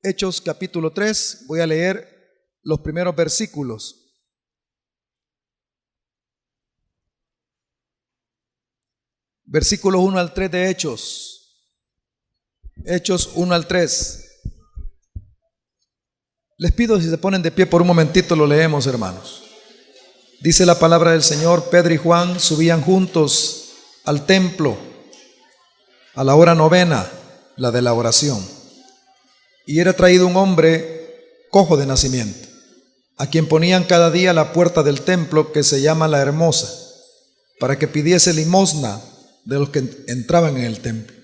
Hechos capítulo 3, voy a leer los primeros versículos. Versículos 1 al 3 de Hechos. Hechos 1 al 3. Les pido si se ponen de pie por un momentito, lo leemos, hermanos. Dice la palabra del Señor: Pedro y Juan subían juntos al templo a la hora novena, la de la oración. Y era traído un hombre cojo de nacimiento, a quien ponían cada día a la puerta del templo, que se llama La Hermosa, para que pidiese limosna de los que entraban en el templo.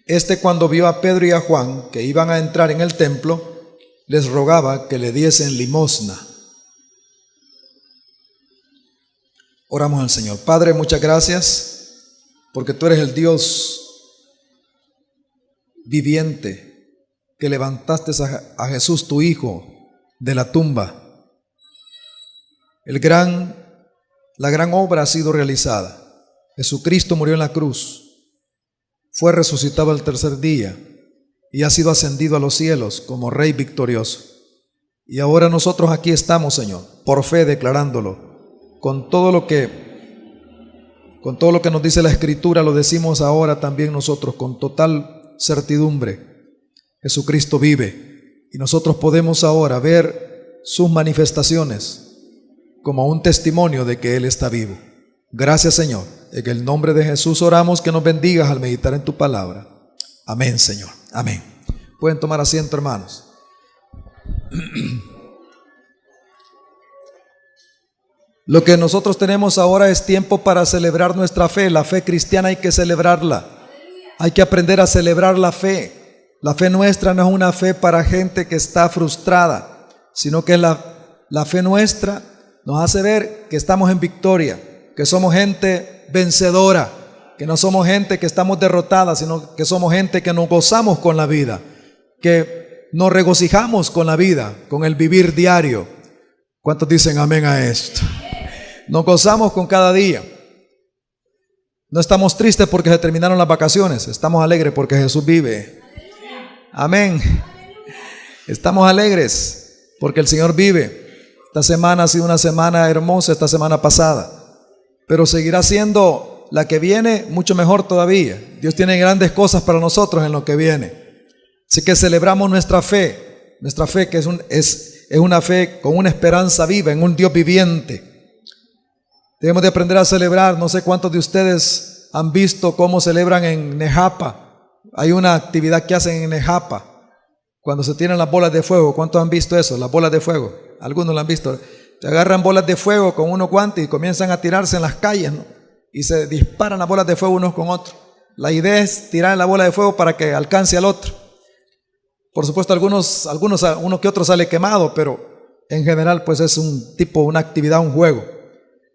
Este, cuando vio a Pedro y a Juan que iban a entrar en el templo, les rogaba que le diesen limosna. Oramos al Señor. Padre, muchas gracias, porque tú eres el Dios viviente, que levantaste a Jesús, tu Hijo, de la tumba. La gran obra ha sido realizada. Jesucristo murió en la cruz, fue resucitado al tercer día y ha sido ascendido a los cielos como Rey victorioso. Y ahora nosotros aquí estamos, Señor, por fe declarándolo. Con todo lo que nos dice la Escritura, lo decimos ahora también nosotros con total certidumbre. Jesucristo vive y nosotros podemos ahora ver sus manifestaciones como un testimonio de que Él está vivo. Gracias, Señor. En el nombre de Jesús oramos que nos bendigas al meditar en tu palabra. Amén, Señor. Amén. Pueden tomar asiento, hermanos. Lo que nosotros tenemos ahora es tiempo para celebrar nuestra fe. La fe cristiana hay que celebrarla. Hay que aprender a celebrar la fe. La fe nuestra no es una fe para gente que está frustrada, sino que la fe nuestra nos hace ver que estamos en victoria, que somos gente vencedora, que no somos gente que estamos derrotada, sino que somos gente que nos gozamos con la vida, que nos regocijamos con la vida, con el vivir diario. ¿Cuántos dicen amén a esto? Nos gozamos con cada día. No estamos tristes porque se terminaron las vacaciones, estamos alegres porque Jesús vive. Amén. Estamos alegres porque el Señor vive. Esta semana ha sido una semana hermosa, esta semana pasada, pero seguirá siendo la que viene mucho mejor todavía. Dios tiene grandes cosas para nosotros en lo que viene. Así que celebramos nuestra fe que es una fe con una esperanza viva en un Dios viviente. Debemos de aprender a celebrar. No sé cuántos de ustedes han visto cómo celebran en Nejapa. Hay una actividad que hacen en Nejapa cuando se tiran las bolas de fuego. ¿Cuántos han visto eso? Las bolas de fuego. Algunos lo han visto. Se agarran bolas de fuego con unos guantes y comienzan a tirarse en las calles, ¿no? Y se disparan las bolas de fuego unos con otros. La idea es tirar la bola de fuego para que alcance al otro. Por supuesto, uno que otro sale quemado, pero en general pues es una actividad, un juego.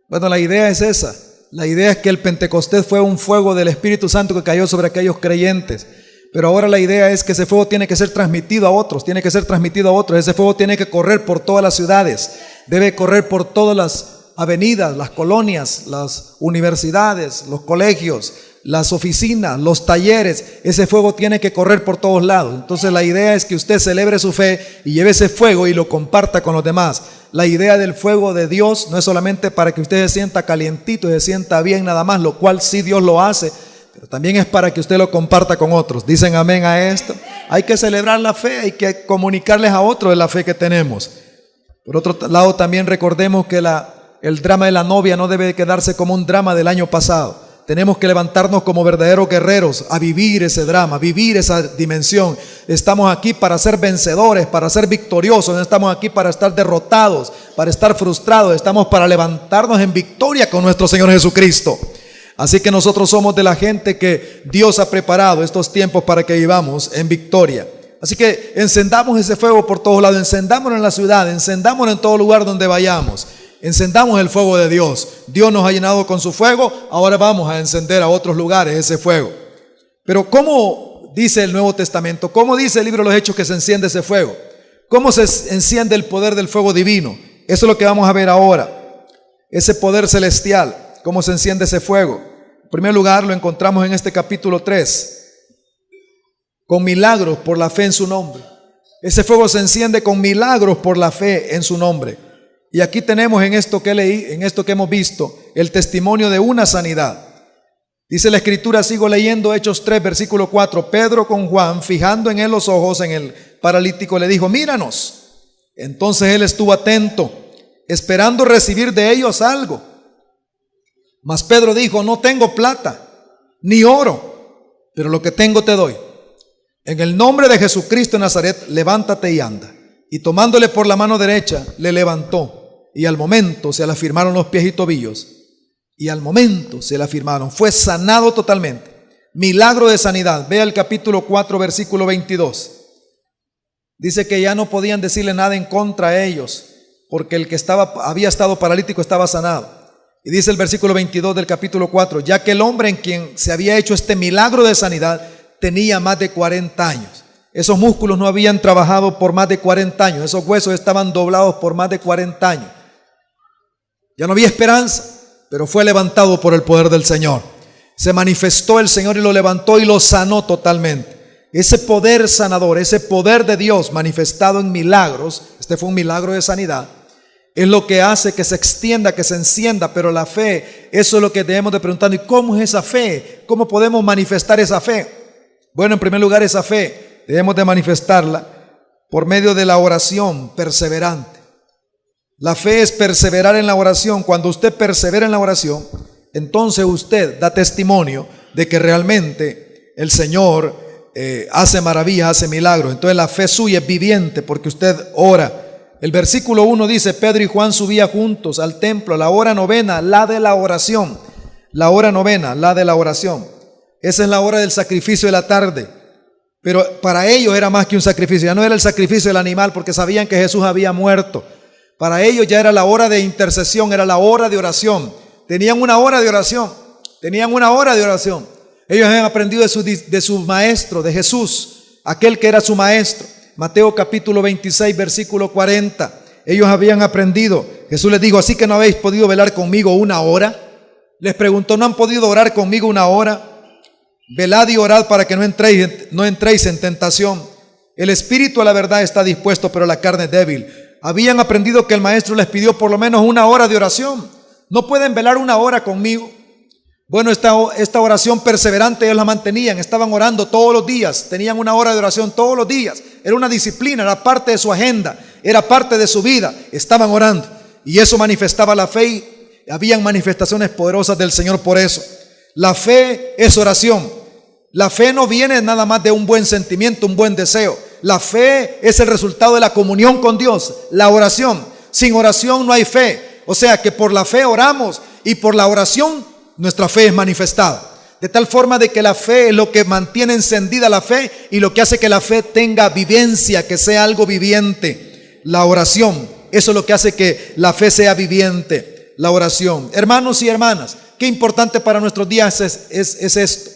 Bueno, la idea es esa. La idea es que el Pentecostés fue un fuego del Espíritu Santo que cayó sobre aquellos creyentes. Pero ahora la idea es que ese fuego tiene que ser transmitido a otros, Ese fuego tiene que correr por todas las ciudades, debe correr por todas las avenidas, las colonias, las universidades, los colegios, las oficinas, los talleres. Ese fuego tiene que correr por todos lados. Entonces la idea es que usted celebre su fe y lleve ese fuego y lo comparta con los demás. La idea del fuego de Dios no es solamente para que usted se sienta calientito y se sienta bien nada más, lo cual sí Dios lo hace, pero también es para que usted lo comparta con otros. ¿Dicen amén a esto? Hay que celebrar la fe, hay que comunicarles a otros de la fe que tenemos. Por otro lado, también recordemos que el drama de la novia no debe quedarse como un drama del año pasado. Tenemos que levantarnos como verdaderos guerreros a vivir ese drama, vivir esa dimensión. Estamos aquí para ser vencedores, para ser victoriosos. No estamos aquí para estar derrotados, para estar frustrados. Estamos para levantarnos en victoria con nuestro Señor Jesucristo. Así que nosotros somos de la gente que Dios ha preparado estos tiempos para que vivamos en victoria. Así que encendamos ese fuego por todos lados, encendámoslo en la ciudad, encendámoslo en todo lugar donde vayamos. Encendamos el fuego de Dios. Dios nos ha llenado con su fuego, ahora vamos a encender a otros lugares ese fuego. Pero ¿cómo dice el Nuevo Testamento? ¿Cómo dice el libro de los Hechos que se enciende ese fuego? ¿Cómo se enciende el poder del fuego divino? Eso es lo que vamos a ver ahora. Ese poder celestial, ¿cómo se enciende ese fuego? En primer lugar, lo encontramos en este capítulo 3, con milagros por la fe en su nombre. Ese fuego se enciende con milagros por la fe en su nombre. Y aquí tenemos en esto que leí, en esto que hemos visto, el testimonio de una sanidad. Dice la escritura, sigo leyendo Hechos 3, versículo 4. Pedro con Juan, fijando en él los ojos en el paralítico, le dijo, míranos. Entonces él estuvo atento, esperando recibir de ellos algo. Mas Pedro dijo, no tengo plata ni oro, pero lo que tengo te doy. En el nombre de Jesucristo de Nazaret, levántate y anda. Y tomándole por la mano derecha, le levantó. Y al momento se le afirmaron los pies y tobillos. Y al momento se le afirmaron. Fue sanado totalmente. Milagro de sanidad. Vea el capítulo 4, versículo 22. Dice que ya no podían decirle nada en contra a ellos, porque el que había estado paralítico estaba sanado. Y dice el versículo 22 del capítulo 4, ya que el hombre en quien se había hecho este milagro de sanidad tenía más de 40 años. Esos músculos no habían trabajado por más de 40 años. Esos huesos estaban doblados por más de 40 años. Ya no había esperanza, pero fue levantado por el poder del Señor. Se manifestó el Señor y lo levantó y lo sanó totalmente. Ese poder sanador, ese poder de Dios manifestado en milagros, este fue un milagro de sanidad, es lo que hace que se extienda, que se encienda. Pero la fe, eso es lo que debemos de preguntar. ¿Y cómo es esa fe? ¿Cómo podemos manifestar esa fe? Bueno, en primer lugar, esa fe debemos de manifestarla por medio de la oración perseverante. La fe es perseverar en la oración. Cuando usted persevera en la oración, entonces usted da testimonio de que realmente el Señor hace maravillas, hace milagros. Entonces la fe suya es viviente porque usted ora. El versículo 1 dice, Pedro y Juan subían juntos al templo a la hora novena, la de la oración. La hora novena, la de la oración. Esa es la hora del sacrificio de la tarde. Pero para ellos era más que un sacrificio. Ya no era el sacrificio del animal, porque sabían que Jesús había muerto. Para ellos ya era la hora de intercesión, era la hora de oración. Tenían una hora de oración. Tenían una hora de oración. Ellos habían aprendido de su maestro, de Jesús, aquel que era su maestro. Mateo capítulo 26, versículo 40. Ellos habían aprendido. Jesús les dijo, así que no habéis podido velar conmigo una hora. Les preguntó, ¿no han podido orar conmigo una hora? Velad y orad para que no entréis en tentación. El espíritu a la verdad está dispuesto, pero la carne es débil. Habían aprendido que el maestro les pidió por lo menos una hora de oración. ¿No pueden velar una hora conmigo? Bueno, esta oración perseverante ellos la mantenían. Estaban orando todos los días. Tenían una hora de oración todos los días. Era una disciplina, era parte de su agenda, era parte de su vida. Estaban orando y eso manifestaba la fe, y habían manifestaciones poderosas del Señor por eso. La fe es oración. La fe no viene nada más de un buen sentimiento, un buen deseo. La fe es el resultado de la comunión con Dios, la oración. Sin oración no hay fe. O sea que por la fe oramos y por la oración nuestra fe es manifestada. De tal forma de que la fe es lo que mantiene encendida la fe y lo que hace que la fe tenga vivencia, que sea algo viviente. La oración, eso es lo que hace que la fe sea viviente, la oración. Hermanos y hermanas, qué importante para nuestros días es esto.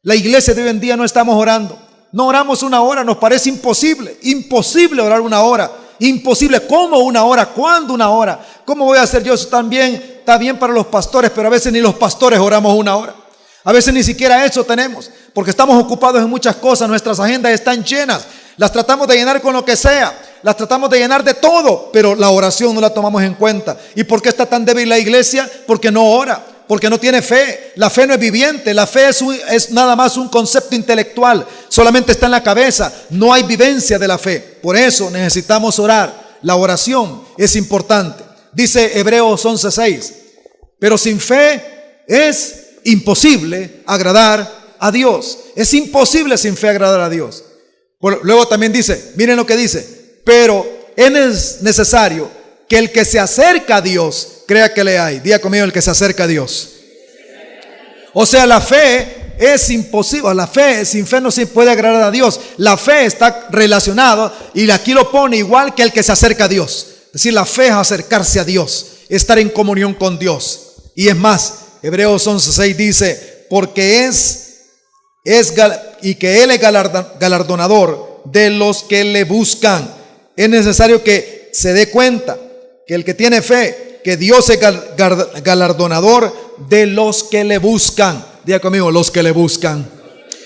La iglesia de hoy en día no estamos orando. No oramos una hora, nos parece imposible. Imposible orar una hora. Imposible. ¿Cómo una hora? ¿Cuándo una hora? ¿Cómo voy a hacer yo eso? También está bien para los pastores, pero a veces ni los pastores oramos una hora. A veces ni siquiera eso tenemos, porque estamos ocupados en muchas cosas. Nuestras agendas están llenas. Las tratamos de llenar con lo que sea. Las tratamos de llenar de todo, pero la oración no la tomamos en cuenta. ¿Y por qué está tan débil la iglesia? Porque no ora. Porque no tiene fe. La fe no es viviente. La fe es nada más un concepto intelectual. Solamente está en la cabeza. No hay vivencia de la fe. Por eso necesitamos orar. La oración es importante. Dice Hebreos 11:6. Pero sin fe es imposible agradar a Dios. Es imposible sin fe agradar a Dios. Luego también dice, miren lo que dice. Pero es necesario que el que se acerca a Dios crea que le hay. Diga conmigo, el que se acerca a Dios. O sea, la fe es imposible. La fe, sin fe no se puede agradar a Dios. La fe está relacionada, y aquí lo pone igual que el que se acerca a Dios. Es decir, la fe es acercarse a Dios, estar en comunión con Dios. Y es más, Hebreos 11:6 dice, porque y que Él es galardonador de los que le buscan. Es necesario que se dé cuenta que el que tiene fe, que Dios es galardonador de los que le buscan. Diga conmigo, los que le buscan.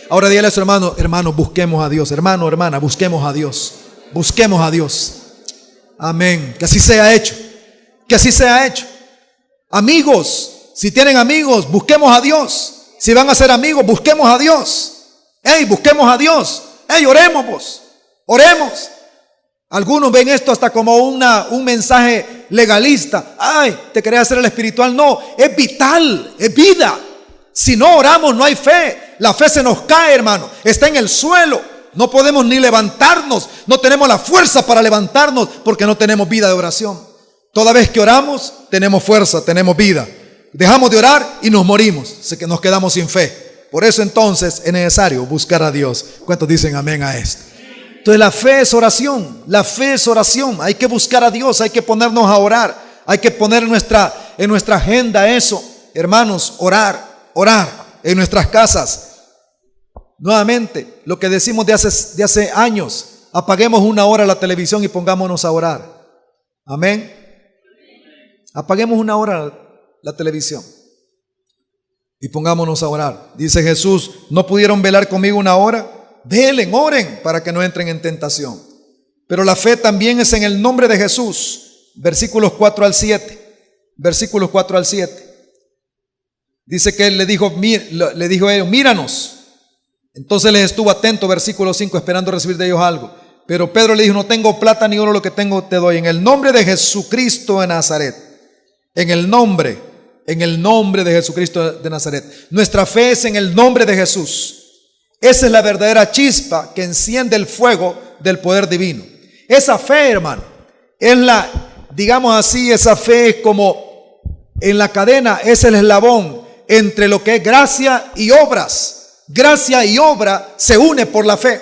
Ahora dígale a su hermano, hermano, busquemos a Dios. Hermano, hermana, busquemos a Dios. busquemos a Dios. Amén. Que así sea hecho. Que así sea hecho. Amigos, si tienen amigos, busquemos a Dios. Si van a ser amigos, busquemos a Dios. Hey, busquemos a Dios. Hey, oremos, vos. Oremos. Algunos ven esto hasta como un mensaje legalista. Ay, te querés hacer el espiritual. No, es vital, es vida. Si no oramos, no hay fe. La fe se nos cae, hermano. Está en el suelo. No podemos ni levantarnos. No tenemos la fuerza para levantarnos porque no tenemos vida de oración. Toda vez que oramos, tenemos fuerza, tenemos vida. Dejamos de orar y nos morimos. Así que nos quedamos sin fe. Por eso entonces es necesario buscar a Dios. ¿Cuántos dicen amén a esto? Entonces la fe es oración. La fe es oración. Hay que buscar a Dios. Hay que ponernos a orar. Hay que poner en nuestra agenda eso. Hermanos, orar en nuestras casas. Nuevamente, lo que decimos de hace años, apaguemos una hora la televisión y pongámonos a orar. Amén. Apaguemos una hora la televisión y pongámonos a orar. Dice Jesús, ¿no pudieron velar conmigo una hora? Velen, oren para que no entren en tentación. Pero la fe también es en el nombre de Jesús. Versículos 4 al 7. Versículos 4 al 7. Dice que él le dijo a ellos, míranos. Entonces les estuvo atento, versículo 5, esperando recibir de ellos algo. Pero Pedro le dijo, no tengo plata ni oro, lo que tengo te doy. En el nombre de Jesucristo de Nazaret. En el nombre de Jesucristo de Nazaret. Nuestra fe es en el nombre de Jesús. Esa es la verdadera chispa que enciende el fuego del poder divino. Esa fe, hermano, es digamos así, esa fe es como en la cadena, es el eslabón entre lo que es gracia y obras. Gracia y obra se une por la fe.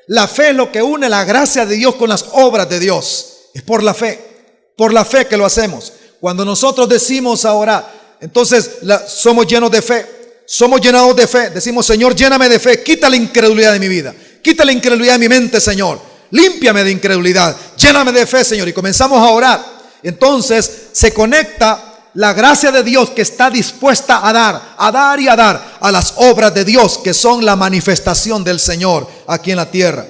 La fe es lo que une la gracia de Dios con las obras de Dios. Es por la fe que lo hacemos. Cuando nosotros decimos a orar, entonces somos llenos de fe. Somos llenados de fe. Decimos, Señor, lléname de fe. Quita la incredulidad de mi vida. Quita la incredulidad de mi mente, Señor. Límpiame de incredulidad. Lléname de fe, Señor. Y comenzamos a orar. Entonces se conecta la gracia de Dios que está dispuesta a dar y a dar a las obras de Dios, que son la manifestación del Señor aquí en la tierra.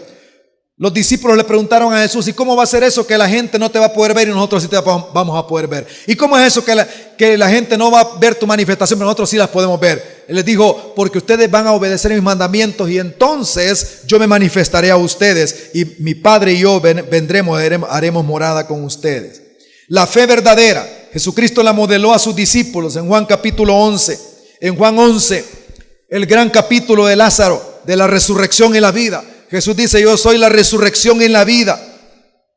Los discípulos le preguntaron a Jesús, ¿y cómo va a ser eso que la gente no te va a poder ver y nosotros sí te vamos a poder ver? ¿Y cómo es eso que la gente no va a ver tu manifestación pero nosotros sí las podemos ver? Él les dijo, porque ustedes van a obedecer mis mandamientos y entonces yo me manifestaré a ustedes y mi Padre y yo vendremos, haremos morada con ustedes. La fe verdadera, Jesucristo la modeló a sus discípulos en Juan capítulo 11. En Juan 11, el gran capítulo de Lázaro, de la resurrección y la vida. Jesús dice, yo soy la resurrección y la vida.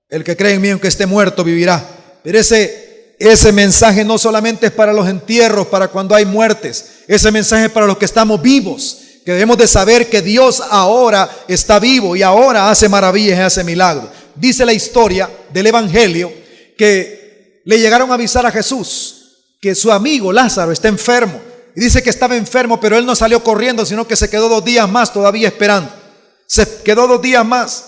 El que cree en mí, aunque esté muerto, vivirá. Pero ese mensaje no solamente es para los entierros, para cuando hay muertes. Ese mensaje es para los que estamos vivos, que debemos de saber que Dios ahora está vivo y ahora hace maravillas y hace milagros. Dice la historia del evangelio que le llegaron a avisar a Jesús que su amigo Lázaro está enfermo. Y dice que estaba enfermo, pero él no salió corriendo, sino que se quedó 2 días más todavía esperando. Se quedó 2 días más.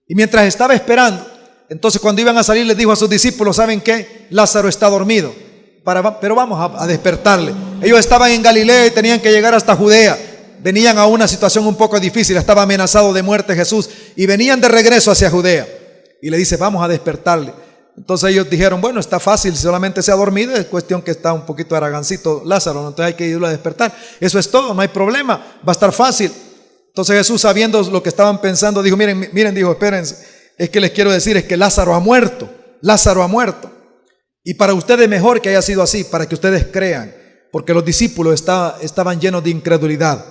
Y mientras estaba esperando, entonces cuando iban a salir les dijo a sus discípulos, ¿saben qué? Lázaro está dormido, pero vamos a despertarle. Ellos estaban en Galilea y tenían que llegar hasta Judea. Venían a una situación un poco difícil, estaba amenazado de muerte Jesús y venían de regreso hacia Judea. Y le dice, vamos a despertarle. Entonces ellos dijeron, bueno, está fácil, si solamente se ha dormido, es cuestión que está un poquito aragancito Lázaro, entonces hay que irlo a despertar. Eso es todo, no hay problema, va a estar fácil. Entonces Jesús, sabiendo lo que estaban pensando, dijo, miren, dijo, espérense, es que les quiero decir, es que Lázaro ha muerto. Y para ustedes mejor que haya sido así, para que ustedes crean, porque los discípulos estaban llenos de incredulidad.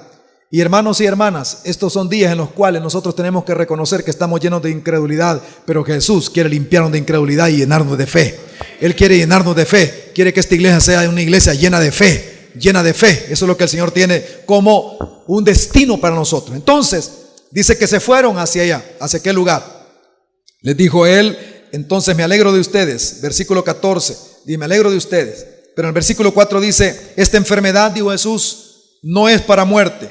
Y hermanos y hermanas, estos son días en los cuales nosotros tenemos que reconocer que estamos llenos de incredulidad, pero Jesús quiere limpiarnos de incredulidad y llenarnos de fe. Él quiere llenarnos de fe, quiere que esta iglesia sea una iglesia llena de fe, Eso es lo que el Señor tiene como un destino para nosotros. Entonces, dice que se fueron hacia allá. ¿Hacia qué lugar? Les dijo él, entonces me alegro de ustedes. Versículo 14, dice, me alegro de ustedes. Pero en el versículo 4 dice, esta enfermedad, dijo Jesús, no es para muerte.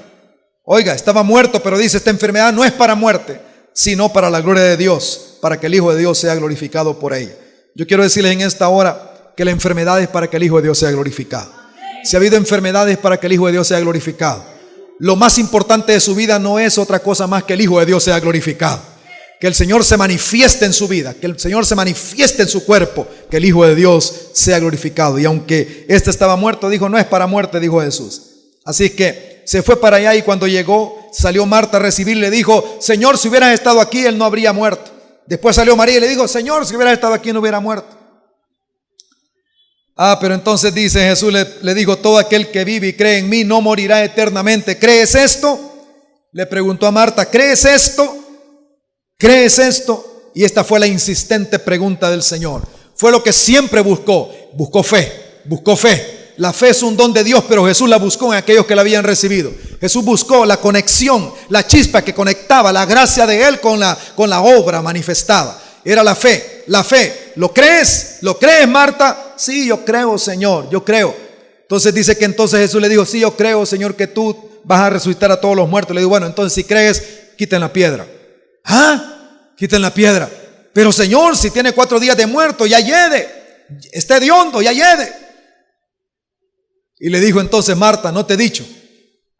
Oiga, estaba muerto, pero dice, esta enfermedad no es para muerte, sino para la gloria de Dios, para que el Hijo de Dios sea glorificado por ella. Yo quiero decirles en esta hora que la enfermedad es para que el Hijo de Dios sea glorificado. Si ha habido enfermedades, para que el Hijo de Dios sea glorificado. Lo más importante de su vida no es otra cosa más que el Hijo de Dios sea glorificado. que el Señor se manifieste en su vida, que el Señor se manifieste en su cuerpo, que el Hijo de Dios sea glorificado. Y aunque este estaba muerto, dijo, no es para muerte, dijo Jesús. Así que se fue para allá, y cuando llegó, salió Marta a recibirle. Dijo, Señor, si hubieras estado aquí, él no habría muerto. Después salió María y le dijo, Señor, si hubieras estado aquí, no hubiera muerto. Pero entonces dice Jesús, le dijo, todo aquel que vive y cree en mí no morirá eternamente. ¿Crees esto? Le preguntó a Marta, ¿crees esto? ¿Crees esto? Y esta fue la insistente pregunta del Señor. Fue lo que siempre buscó. Buscó fe, buscó fe. La fe es un don de Dios, pero Jesús la buscó en aquellos que la habían recibido. Jesús buscó la conexión, la chispa que conectaba la gracia de Él con la obra manifestada. Era la fe, la fe. ¿Lo crees? ¿Lo crees, Marta? Sí, yo creo, Señor, yo creo. Entonces dice que entonces Jesús le dijo, sí, yo creo, Señor, que tú vas a resucitar a todos los muertos. Le digo, bueno, entonces si crees, quiten la piedra. Quiten la piedra. Pero Señor, si tiene 4 días de muerto, ya yede, está hediondo, ya yede. Y le dijo entonces, Marta, no te he dicho,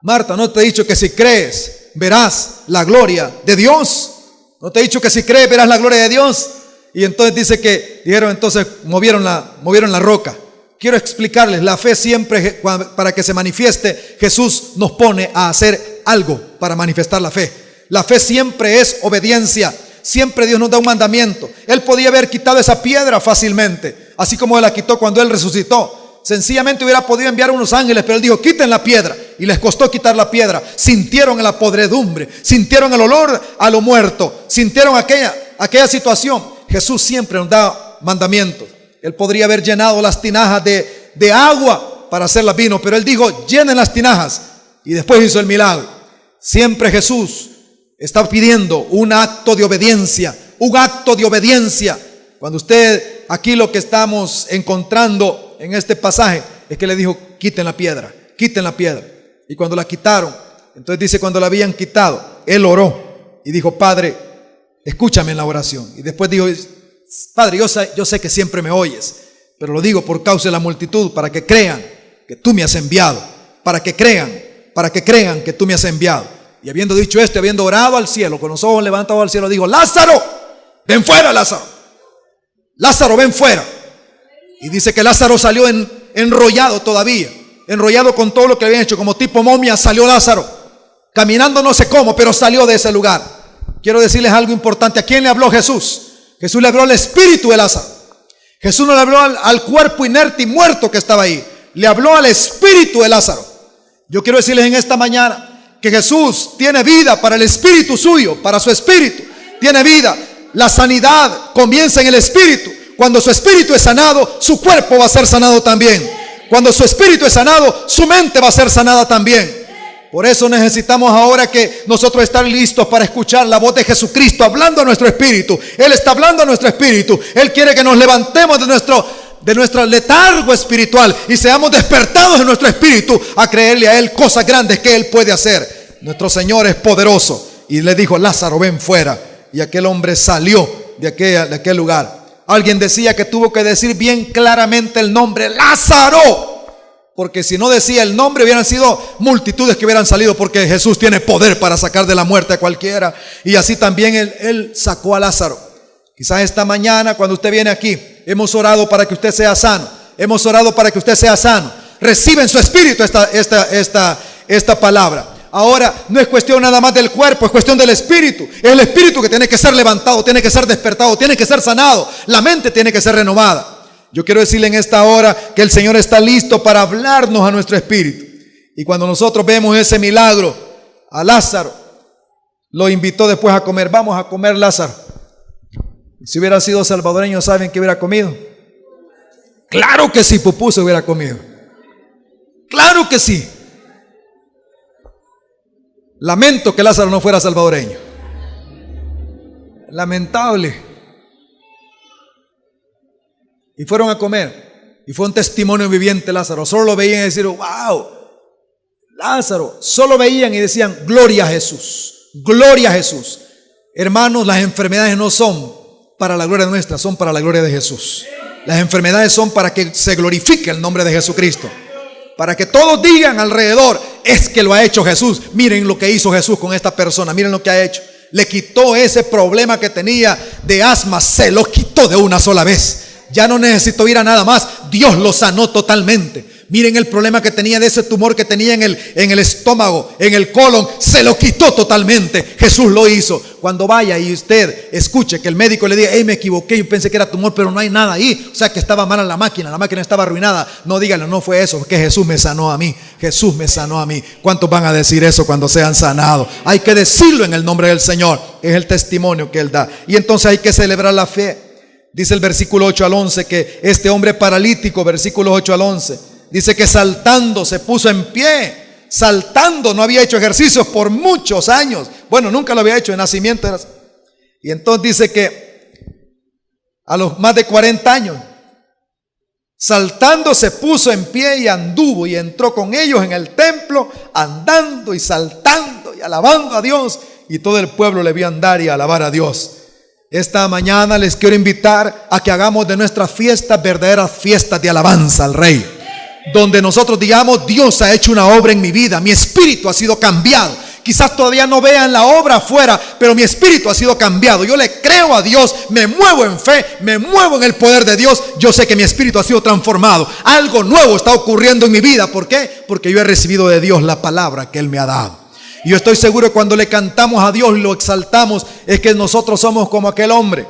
Marta, no te he dicho que si crees, verás la gloria de Dios. No te he dicho que si crees, verás la gloria de Dios. Y entonces dice que, dijeron, entonces movieron la roca. Quiero explicarles, la fe siempre, para que se manifieste, Jesús nos pone a hacer algo para manifestar la fe. La fe siempre es obediencia. Siempre Dios nos da un mandamiento. Él podía haber quitado esa piedra fácilmente, así como Él la quitó cuando Él resucitó. Sencillamente hubiera podido enviar unos ángeles, pero Él dijo, quiten la piedra. Y les costó quitar la piedra. Sintieron la podredumbre, sintieron el olor a lo muerto, sintieron aquella situación. Jesús siempre nos da mandamientos. Él podría haber llenado las tinajas de agua para hacerlas vino, pero Él dijo, llenen las tinajas. Y después hizo el milagro. Siempre Jesús está pidiendo un acto de obediencia, un acto de obediencia. Cuando usted, aquí lo que estamos encontrando en este pasaje es que le dijo, quiten la piedra, quiten la piedra. Y cuando la quitaron, entonces dice, cuando la habían quitado, Él oró y dijo, Padre, escúchame en la oración. Y después dijo, Padre, yo sé que siempre me oyes, pero lo digo por causa de la multitud, para que crean que tú me has enviado, para que crean que tú me has enviado. Y habiendo dicho esto, habiendo orado al cielo, con los ojos levantados al cielo, dijo, Lázaro, ven fuera, Lázaro. Lázaro, ven fuera. Y dice que Lázaro salió enrollado todavía, enrollado con todo lo que habían hecho, como tipo momia salió Lázaro, caminando no sé cómo, pero salió de ese lugar. Quiero decirles algo importante. ¿A quién le habló Jesús? Jesús le habló al espíritu de Lázaro. Jesús no le habló al cuerpo inerte y muerto que estaba ahí. Le habló al espíritu de Lázaro. Yo quiero decirles en esta mañana que Jesús tiene vida para el espíritu suyo, para su espíritu. Tiene vida. La sanidad comienza en el espíritu. Cuando su espíritu es sanado, su cuerpo va a ser sanado también. Cuando su espíritu es sanado, su mente va a ser sanada también. Por eso necesitamos ahora que nosotros estar listos para escuchar la voz de Jesucristo hablando a nuestro espíritu. Él está hablando a nuestro espíritu. Él quiere que nos levantemos de nuestro letargo espiritual y seamos despertados en nuestro espíritu a creerle a Él cosas grandes que Él puede hacer. Nuestro Señor es poderoso. Y le dijo, Lázaro, ven fuera. Y aquel hombre salió de aquel lugar. Alguien decía que tuvo que decir bien claramente el nombre, Lázaro. Porque si no decía el nombre, hubieran sido multitudes que hubieran salido, porque Jesús tiene poder para sacar de la muerte a cualquiera. Y así también Él sacó a Lázaro. Quizás esta mañana, cuando usted viene aquí, hemos orado para que usted sea sano. Hemos orado para que usted sea sano. Recibe en su espíritu esta palabra. Ahora, no es cuestión nada más del cuerpo, es cuestión del espíritu. Es el espíritu que tiene que ser levantado, tiene que ser despertado, tiene que ser sanado. La mente tiene que ser renovada. Yo quiero decirle en esta hora que el Señor está listo para hablarnos a nuestro espíritu. Y cuando nosotros vemos ese milagro, a Lázaro lo invitó después a comer. Vamos a comer, Lázaro. Si hubiera sido salvadoreño, ¿saben qué hubiera comido? Claro que sí, pupusa hubiera comido. Claro que sí. Lamento que Lázaro no fuera salvadoreño. Lamentable. Y fueron a comer. Y fue un testimonio viviente Lázaro. Solo lo veían y decían, wow, Lázaro. Solo veían y decían, gloria a Jesús. Gloria a Jesús. Hermanos, las enfermedades no son para la gloria nuestra, son para la gloria de Jesús. Las enfermedades son para que se glorifique el nombre de Jesucristo. Para que todos digan alrededor, es que lo ha hecho Jesús. Miren lo que hizo Jesús con esta persona. Miren lo que ha hecho. Le quitó ese problema que tenía de asma, se lo quitó de una sola vez. Ya no necesitó ir a nada más. Dios lo sanó totalmente. Miren el problema que tenía de ese tumor que tenía en el estómago, en el colon, se lo quitó totalmente. Jesús lo hizo. Cuando vaya y usted escuche que el médico le diga: hey, me equivoqué, yo pensé que era tumor, pero no hay nada ahí, o sea que estaba mala la máquina estaba arruinada, no díganle: no fue eso, que Jesús me sanó a mí. Jesús me sanó a mí. ¿Cuántos van a decir eso cuando sean sanados? Hay que decirlo en el nombre del Señor. Es el testimonio que Él da. Y entonces hay que celebrar la fe. Dice el versículo 8 al 11 que este hombre paralítico, versículos 8 al 11, dice que saltando se puso en pie. Saltando, no había hecho ejercicios por muchos años. Bueno, nunca lo había hecho, de nacimiento era. Y entonces dice que a los más de 40 años, saltando se puso en pie y anduvo y entró con ellos en el templo, andando y saltando y alabando a Dios. Y todo el pueblo le vio andar y alabar a Dios. Esta mañana les quiero invitar a que hagamos de nuestras fiestas verdaderas fiestas de alabanza al Rey, donde nosotros digamos: Dios ha hecho una obra en mi vida, mi espíritu ha sido cambiado. Quizás todavía no vean la obra afuera, pero mi espíritu ha sido cambiado. Yo le creo a Dios, me muevo en fe, me muevo en el poder de Dios. Yo sé que mi espíritu ha sido transformado. Algo nuevo está ocurriendo en mi vida. ¿Por qué? Porque yo he recibido de Dios la palabra que Él me ha dado. Y yo estoy seguro que cuando le cantamos a Dios y lo exaltamos, es que nosotros somos como aquel hombre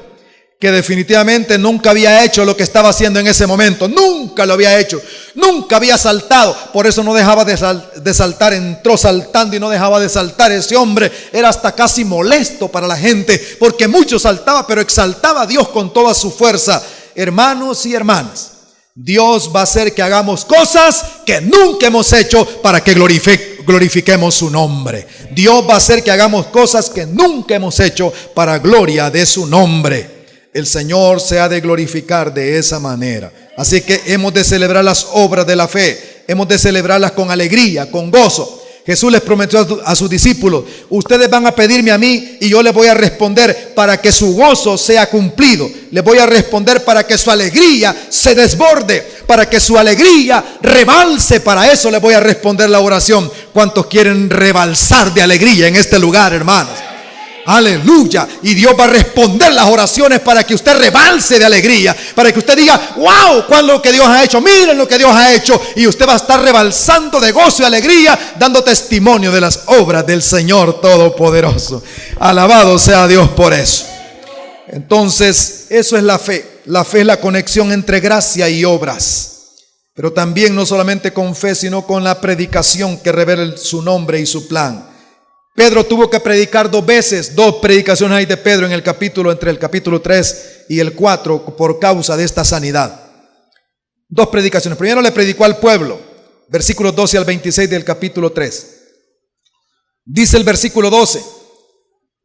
que definitivamente nunca había hecho lo que estaba haciendo en ese momento. Nunca lo había hecho, nunca había saltado. Por eso no dejaba de saltar. Entró saltando y no dejaba de saltar. Ese hombre era hasta casi molesto para la gente, porque mucho saltaba, pero exaltaba a Dios con toda su fuerza. Hermanos y hermanas, Dios va a hacer que hagamos cosas que nunca hemos hecho para que glorifiquemos su nombre. Dios va a hacer que hagamos cosas que nunca hemos hecho para gloria de su nombre. El Señor se ha de glorificar de esa manera. Así que hemos de celebrar las obras de la fe. Hemos de celebrarlas con alegría, con gozo. Jesús les prometió a sus discípulos: ustedes van a pedirme a mí y yo les voy a responder para que su gozo sea cumplido. Les voy a responder para que su alegría se desborde, para que su alegría rebalse. Para eso les voy a responder la oración. ¿Cuántos quieren rebalsar de alegría en este lugar, hermanos? Aleluya. Y Dios va a responder las oraciones para que usted rebalse de alegría, para que usted diga: wow, ¿cuál es lo que Dios ha hecho? Miren lo que Dios ha hecho. Y usted va a estar rebalsando de gozo y alegría, dando testimonio de las obras del Señor Todopoderoso. Alabado sea Dios por eso. Entonces, eso es la fe. La fe es la conexión entre gracia y obras, pero también no solamente con fe, sino con la predicación que revela su nombre y su plan. Pedro tuvo que predicar 2 veces, 2 predicaciones hay de Pedro en el capítulo, entre el capítulo 3 y el 4, por causa de esta sanidad. 2 predicaciones. Primero le predicó al pueblo, versículos 12 al 26 del capítulo 3. Dice el versículo 12: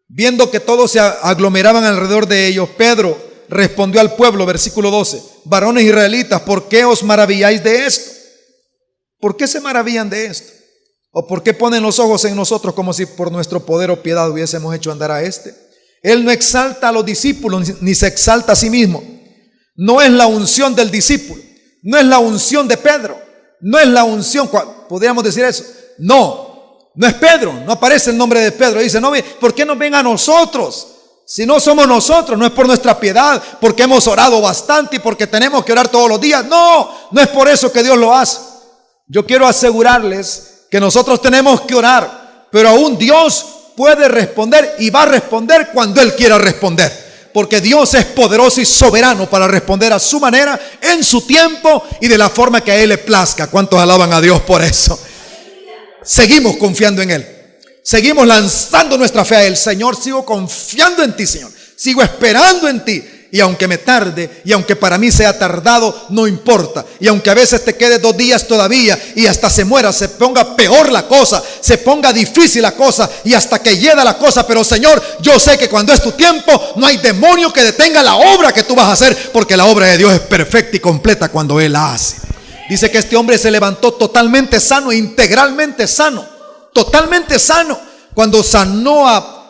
viendo que todos se aglomeraban alrededor de ellos, Pedro respondió al pueblo, versículo 12: varones israelitas, ¿por qué os maravilláis de esto? ¿Por qué se maravillan de esto? ¿O por qué ponen los ojos en nosotros como si por nuestro poder o piedad hubiésemos hecho andar a este? Él no exalta a los discípulos ni se exalta a sí mismo. No es la unción del discípulo, no es la unción de Pedro, no es la unción, podríamos decir eso. No es Pedro, no aparece el nombre de Pedro. Dice: no, ¿por qué nos ven a nosotros? Si no somos nosotros, no es por nuestra piedad, porque hemos orado bastante y porque tenemos que orar todos los días. No es por eso que Dios lo hace. Yo quiero asegurarles que nosotros tenemos que orar, pero aún Dios puede responder y va a responder cuando Él quiera responder, porque Dios es poderoso y soberano para responder a su manera, en su tiempo y de la forma que a Él le plazca. ¿Cuántos alaban a Dios por eso? Seguimos confiando en Él, seguimos lanzando nuestra fe a Él. Señor, sigo confiando en ti, Señor, sigo esperando en ti. Y aunque me tarde, y aunque para mí sea tardado, no importa. Y aunque a veces te quede 2 días todavía, y hasta se muera, se ponga peor la cosa, se ponga difícil la cosa, y hasta que hieda la cosa. Pero Señor, yo sé que cuando es tu tiempo, no hay demonio que detenga la obra que tú vas a hacer, porque la obra de Dios es perfecta y completa cuando Él la hace. Dice que este hombre se levantó totalmente sano, integralmente sano, totalmente sano. Cuando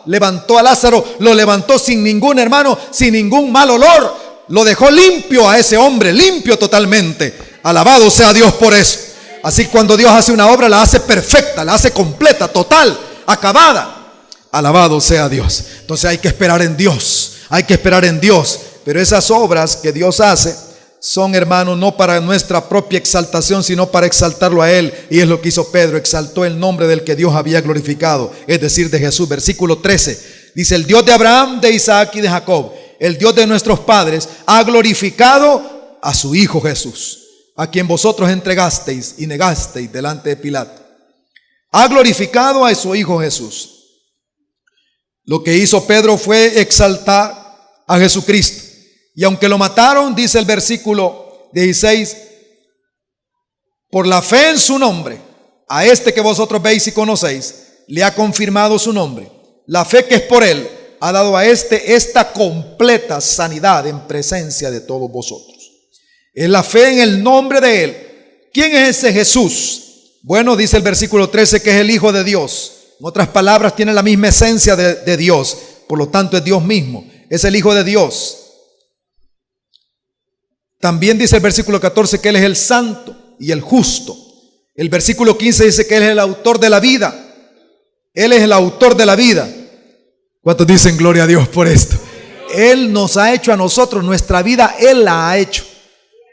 levantó a Lázaro, lo levantó sin ningún, hermano, sin ningún mal olor. Lo dejó limpio a ese hombre, limpio totalmente. Alabado sea Dios por eso. Así cuando Dios hace una obra, la hace perfecta, la hace completa, total, acabada. Alabado sea Dios. Entonces hay que esperar en Dios. Hay que esperar en Dios. Pero esas obras que Dios hace son, hermanos, no para nuestra propia exaltación, sino para exaltarlo a Él. Y es lo que hizo Pedro. Exaltó el nombre del que Dios había glorificado, es decir, de Jesús. Versículo 13. Dice: el Dios de Abraham, de Isaac y de Jacob, el Dios de nuestros padres, ha glorificado a su Hijo Jesús, a quien vosotros entregasteis y negasteis delante de Pilato. Ha glorificado a su Hijo Jesús. Lo que hizo Pedro fue exaltar a Jesucristo. Y aunque lo mataron, dice el versículo 16, por la fe en su nombre, a este que vosotros veis y conocéis, le ha confirmado su nombre. La fe que es por él ha dado a este esta completa sanidad en presencia de todos vosotros. Es la fe en el nombre de él. ¿Quién es ese Jesús? Bueno, dice el versículo 13 que es el Hijo de Dios. En otras palabras, tiene la misma esencia de Dios. Por lo tanto, es Dios mismo. Es el Hijo de Dios. También dice el versículo 14 que Él es el santo y el justo. El versículo 15 dice que Él es el autor de la vida. Él es el autor de la vida. ¿Cuántos dicen gloria a Dios por esto? Él nos ha hecho a nosotros, nuestra vida Él la ha hecho.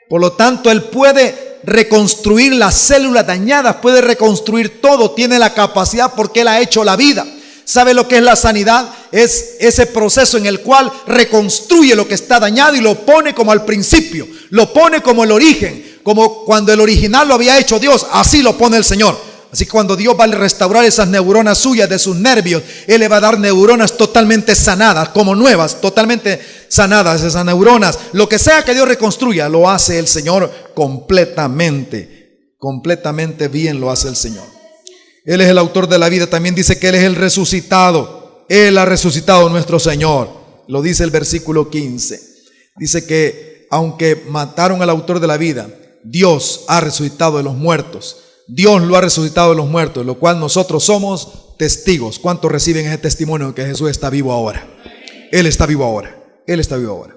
Por lo tanto, Él puede reconstruir las células dañadas, puede reconstruir todo, tiene la capacidad porque Él ha hecho la vida. ¿Sabe lo que es la sanidad? Es ese proceso en el cual reconstruye lo que está dañado y lo pone como al principio, lo pone como el origen, como cuando el original lo había hecho Dios, así lo pone el Señor. Así que cuando Dios va a restaurar esas neuronas suyas de sus nervios, Él le va a dar neuronas totalmente sanadas, como nuevas, totalmente sanadas esas neuronas. Lo que sea que Dios reconstruya, lo hace el Señor completamente, completamente bien lo hace el Señor. Él es el autor de la vida. También dice que Él es el resucitado. Él ha resucitado nuestro Señor. Lo dice el versículo 15. Dice que aunque mataron al autor de la vida, Dios ha resucitado de los muertos. Dios lo ha resucitado de los muertos, lo cual nosotros somos testigos. ¿Cuántos reciben ese testimonio de que Jesús está vivo ahora? Él está vivo ahora. Él está vivo ahora.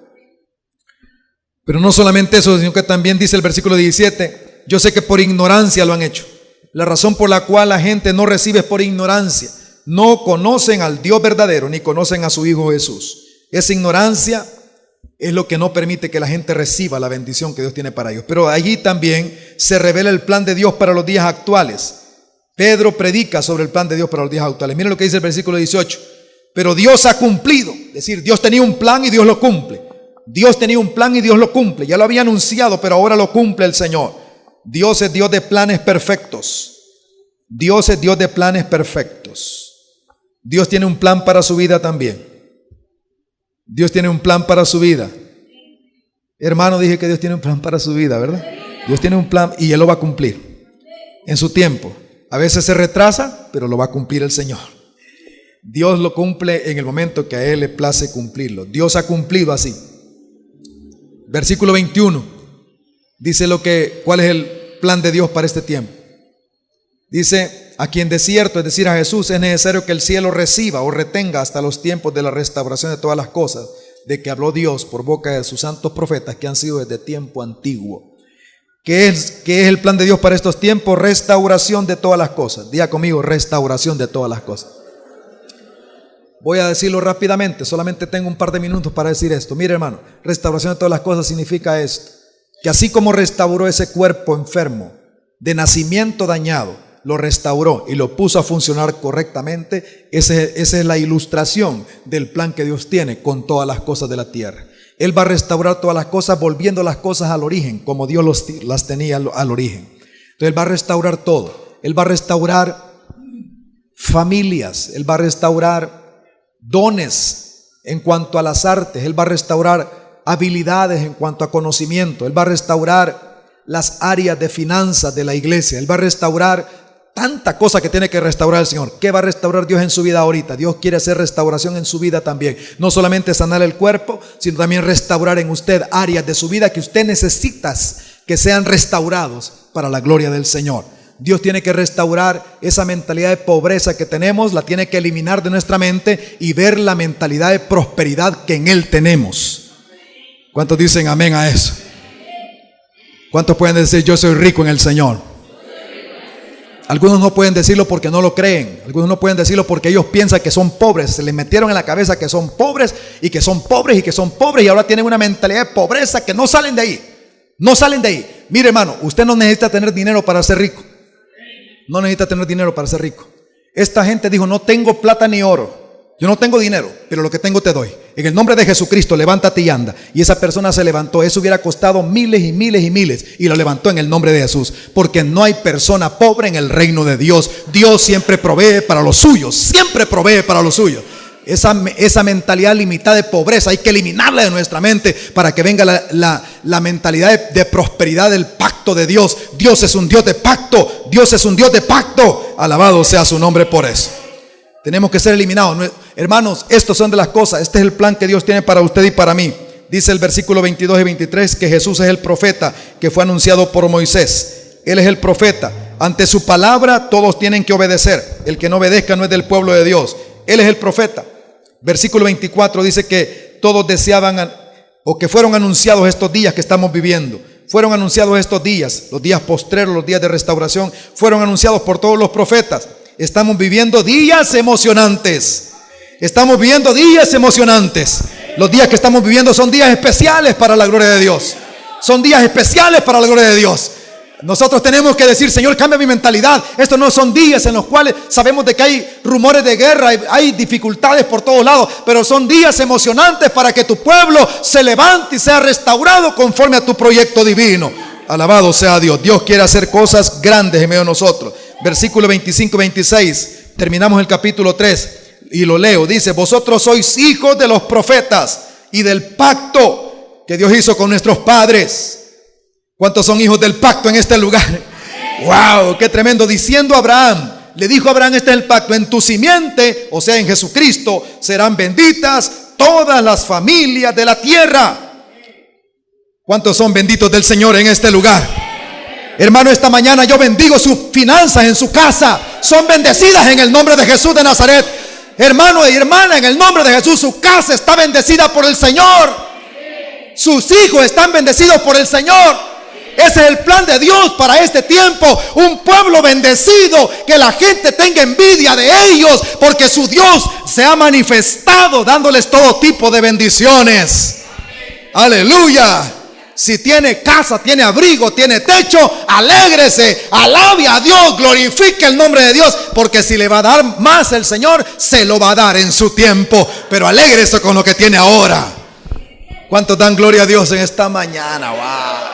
Pero no solamente eso, sino que también dice el versículo 17, yo sé que por ignorancia lo han hecho. La razón por la cual la gente no recibe es por ignorancia. No conocen al Dios verdadero, ni conocen a su Hijo Jesús. Esa ignorancia es lo que no permite que la gente reciba la bendición que Dios tiene para ellos. Pero allí también se revela el plan de Dios para los días actuales. Pedro predica sobre el plan de Dios para los días actuales. Miren lo que dice el versículo 18. Pero Dios ha cumplido. Es decir, Dios tenía un plan y Dios lo cumple. Dios tenía un plan y Dios lo cumple. Ya lo había anunciado, pero ahora lo cumple el Señor. Dios es Dios de planes perfectos. Dios es Dios de planes perfectos. Dios tiene un plan para su vida también. Dios tiene un plan para su vida. Hermano, dije que Dios tiene un plan para su vida, ¿verdad? Dios tiene un plan y Él lo va a cumplir en su tiempo. A veces se retrasa, pero lo va a cumplir el Señor. Dios lo cumple en el momento que a Él le place cumplirlo. Dios ha cumplido así. Versículo 21 dice cuál es el plan de Dios para este tiempo. Dice, a quien de cierto, es decir, a Jesús, es necesario que el cielo reciba o retenga hasta los tiempos de la restauración de todas las cosas, de que habló Dios por boca de sus santos profetas que han sido desde tiempo antiguo. ¿Qué es el plan de Dios para estos tiempos? Restauración de todas las cosas. Diga conmigo, restauración de todas las cosas. Voy a decirlo rápidamente, solamente tengo un par de minutos para decir esto. Mire, hermano, restauración de todas las cosas significa esto: que así como restauró ese cuerpo enfermo de nacimiento dañado, lo restauró y lo puso a funcionar correctamente. Esa es la ilustración del plan que Dios tiene con todas las cosas de la tierra. Él va a restaurar todas las cosas, volviendo las cosas al origen, como Dios las tenía al origen. Entonces Él va a restaurar todo. Él va a restaurar familias, Él va a restaurar dones en cuanto a las artes, Él va a restaurar habilidades en cuanto a conocimiento, Él va a restaurar las áreas de finanzas de la iglesia, Él va a restaurar tanta cosa que tiene que restaurar el Señor. ¿Qué va a restaurar Dios en su vida ahorita? Dios quiere hacer restauración en su vida también. No solamente sanar el cuerpo, sino también restaurar en usted áreas de su vida que usted necesita que sean restaurados para la gloria del Señor. Dios tiene que restaurar esa mentalidad de pobreza que tenemos, la tiene que eliminar de nuestra mente y ver la mentalidad de prosperidad que en Él tenemos. ¿Cuántos dicen amén a eso? ¿Cuántos pueden decir yo soy rico en el Señor? Algunos no pueden decirlo porque no lo creen. Algunos no pueden decirlo porque ellos piensan que son pobres. Se les metieron en la cabeza que son pobres y que son pobres y que son pobres, y ahora tienen una mentalidad de pobreza que no salen de ahí. No salen de ahí. Mire, hermano, usted no necesita tener dinero para ser rico. No necesita tener dinero para ser rico. Esta gente dijo: no tengo plata ni oro. Yo no tengo dinero, pero lo que tengo te doy. En el nombre de Jesucristo, levántate y anda. Y esa persona se levantó. Eso hubiera costado miles y miles y miles, y lo levantó en el nombre de Jesús. Porque no hay persona pobre en el reino de Dios. Dios siempre provee para los suyos. Siempre provee para los suyos. Esa mentalidad limitada de pobreza hay que eliminarla de nuestra mente para que venga la mentalidad de prosperidad del pacto de Dios. Dios es un Dios de pacto. Dios es un Dios de pacto. Alabado sea su nombre por eso. Tenemos que ser eliminados. Hermanos, estos son de las cosas. Este es el plan que Dios tiene para usted y para mí. Dice el versículo 22 y 23 que Jesús es el profeta que fue anunciado por Moisés. Él es el profeta. Ante su palabra todos tienen que obedecer. El que no obedezca no es del pueblo de Dios. Él es el profeta. Versículo 24 dice que todos deseaban, o que fueron anunciados estos días que estamos viviendo. Fueron anunciados estos días, los días postreros, los días de restauración, fueron anunciados por todos los profetas. Estamos viviendo días emocionantes. Estamos viviendo días emocionantes. Los días que estamos viviendo son días especiales para la gloria de Dios. Son días especiales para la gloria de Dios. Nosotros tenemos que decir: Señor, cambia mi mentalidad. Estos no son días en los cuales sabemos de que hay rumores de guerra, hay dificultades por todos lados, pero son días emocionantes para que tu pueblo se levante y sea restaurado conforme a tu proyecto divino. Alabado sea Dios. Dios quiere hacer cosas grandes en medio de nosotros. Versículo 25 y 26. Terminamos el capítulo 3 y lo leo. Dice: vosotros sois hijos de los profetas y del pacto que Dios hizo con nuestros padres. ¿Cuántos son hijos del pacto en este lugar? ¡Wow! ¡Qué tremendo! Diciendo a Abraham, le dijo a Abraham: este es el pacto, en tu simiente, o sea en Jesucristo, serán benditas todas las familias de la tierra. ¿Cuántos son benditos del Señor en este lugar? Hermano, esta mañana yo bendigo sus finanzas en su casa. Son bendecidas en el nombre de Jesús de Nazaret. Hermano y hermana, en el nombre de Jesús, su casa está bendecida por el Señor. Sus hijos están bendecidos por el Señor. Ese es el plan de Dios para este tiempo. Un pueblo bendecido, que la gente tenga envidia de ellos, porque su Dios se ha manifestado dándoles todo tipo de bendiciones. Aleluya. Si tiene casa, tiene abrigo, tiene techo, alégrese, alabe a Dios, glorifique el nombre de Dios, porque si le va a dar más el Señor, se lo va a dar en su tiempo. Pero alégrese con lo que tiene ahora. ¿Cuántos dan gloria a Dios en esta mañana? ¡Wow!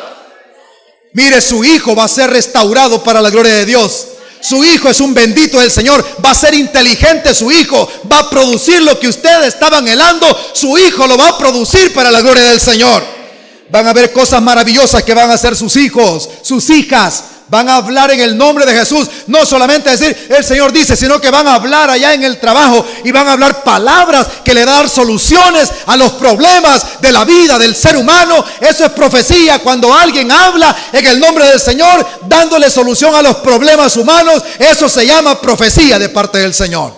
Mire, su hijo va a ser restaurado para la gloria de Dios. Su hijo es un bendito del Señor. Va a ser inteligente su hijo. Va a producir lo que ustedes estaban anhelando. Su hijo lo va a producir para la gloria del Señor. Van a ver cosas maravillosas que van a hacer sus hijos, sus hijas. Van a hablar en el nombre de Jesús. No solamente decir el Señor dice, sino que van a hablar allá en el trabajo y van a hablar palabras que le dan soluciones a los problemas de la vida del ser humano. Eso es profecía. Cuando alguien habla en el nombre del Señor, dándole solución a los problemas humanos, eso se llama profecía de parte del Señor.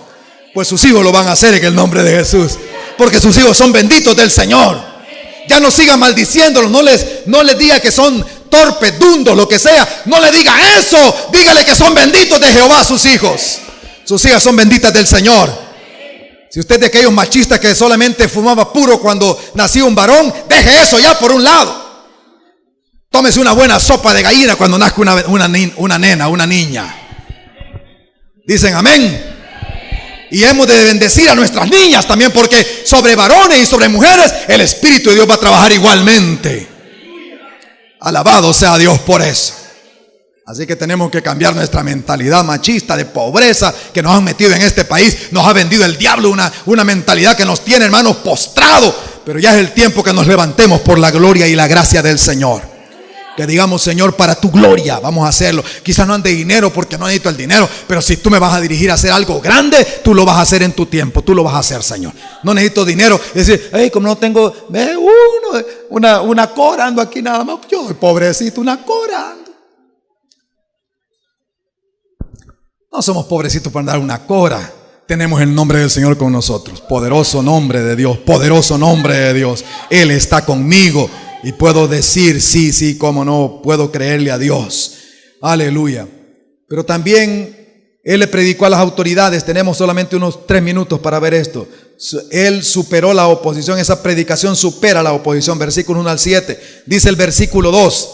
Pues sus hijos lo van a hacer en el nombre de Jesús, porque sus hijos son benditos del Señor. Ya no siga maldiciéndolos. No les diga que son torpes, dundos, lo que sea. No le diga eso. Dígale que son benditos de Jehová sus hijos. Sus hijas son benditas del Señor. Si usted es de aquellos machistas que solamente fumaba puro cuando nacía un varón, deje eso ya por un lado. Tómese una buena sopa de gallina cuando nazca una nena, una niña. Dicen amén. Y hemos de bendecir a nuestras niñas también, porque sobre varones y sobre mujeres el Espíritu de Dios va a trabajar igualmente. Alabado sea Dios por eso. Así que tenemos que cambiar nuestra mentalidad machista de pobreza que nos han metido en este país. Nos ha vendido el diablo una mentalidad que nos tiene, hermanos, postrados. Pero ya es el tiempo que nos levantemos por la gloria y la gracia del Señor. Que digamos: Señor, para tu gloria vamos a hacerlo. Quizás no ande dinero porque no necesito el dinero, pero si tú me vas a dirigir a hacer algo grande, tú lo vas a hacer en tu tiempo. Tú lo vas a hacer, Señor. No necesito dinero. Es decir, hey, como no tengo una cora, ando aquí nada más. Yo, pobrecito, una cora ando. No somos pobrecitos para andar una cora. Tenemos el nombre del Señor con nosotros. Poderoso nombre de Dios. Poderoso nombre de Dios. Él está conmigo. Y puedo decir, sí, cómo no, puedo creerle a Dios. Aleluya. Pero también Él le predicó a las autoridades. Tenemos solamente unos 3 minutos para ver esto. Él superó la oposición. Esa predicación supera la oposición. Versículos 1 al 7. Dice el versículo 2.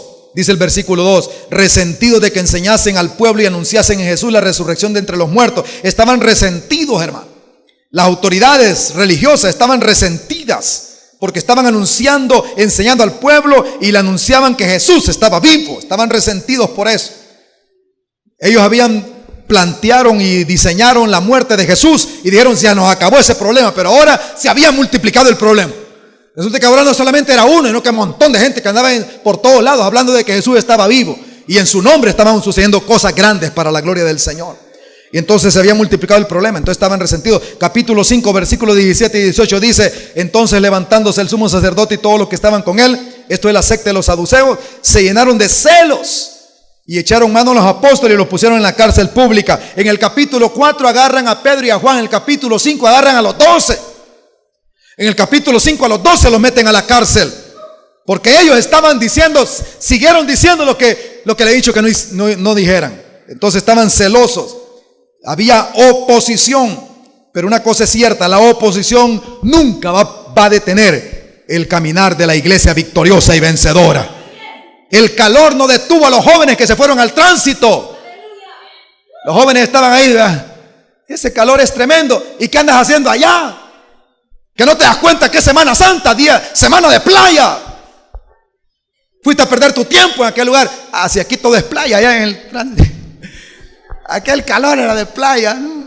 Resentidos de que enseñasen al pueblo y anunciasen en Jesús la resurrección de entre los muertos. Estaban resentidos, hermano. Las autoridades religiosas estaban resentidas porque estaban anunciando, enseñando al pueblo y le anunciaban que Jesús estaba vivo. Estaban resentidos por eso. Ellos plantearon y diseñaron la muerte de Jesús y dijeron: ya nos acabó ese problema, pero ahora se había multiplicado el problema. Resulta que ahora no solamente era uno, sino que un montón de gente que andaba por todos lados hablando de que Jesús estaba vivo, y en su nombre estaban sucediendo cosas grandes para la gloria del Señor. Y entonces se había multiplicado el problema, entonces estaban resentidos. Capítulo 5, versículos 17 y 18 dice: entonces levantándose el sumo sacerdote y todos los que estaban con él, esto es la secta de los saduceos, se llenaron de celos y echaron mano a los apóstoles y los pusieron en la cárcel pública. En el capítulo 4 agarran a Pedro y a Juan. En el capítulo 5 agarran a los 12. En el capítulo 5 a los 12 los meten a la cárcel, porque ellos estaban diciendo, siguieron diciendo lo que le he dicho que no dijeran. Entonces estaban celosos. Había oposición, pero una cosa es cierta: la oposición nunca va a detener el caminar de la iglesia victoriosa y vencedora. El calor no detuvo a los jóvenes que se fueron al tránsito. Los jóvenes estaban ahí, ¿verdad? Ese calor es tremendo. ¿Y qué andas haciendo allá? Que no te das cuenta que es Semana Santa, semana de playa. Fuiste a perder tu tiempo en aquel lugar. Si aquí todo es playa, allá en el tránsito. Aquel calor era de playa, ¿no?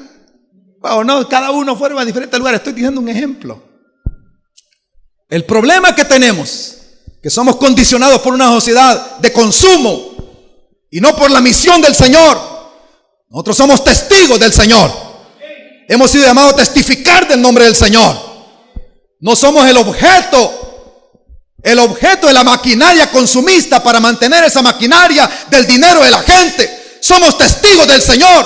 Wow, no, cada uno fueron a diferentes lugares. Estoy diciendo un ejemplo. El problema que tenemos, que somos condicionados por una sociedad de consumo y no por la misión del Señor. Nosotros somos testigos del Señor. Hemos sido llamados a testificar del nombre del Señor. No somos el objeto de la maquinaria consumista para mantener esa maquinaria del dinero de la gente. Somos testigos del Señor.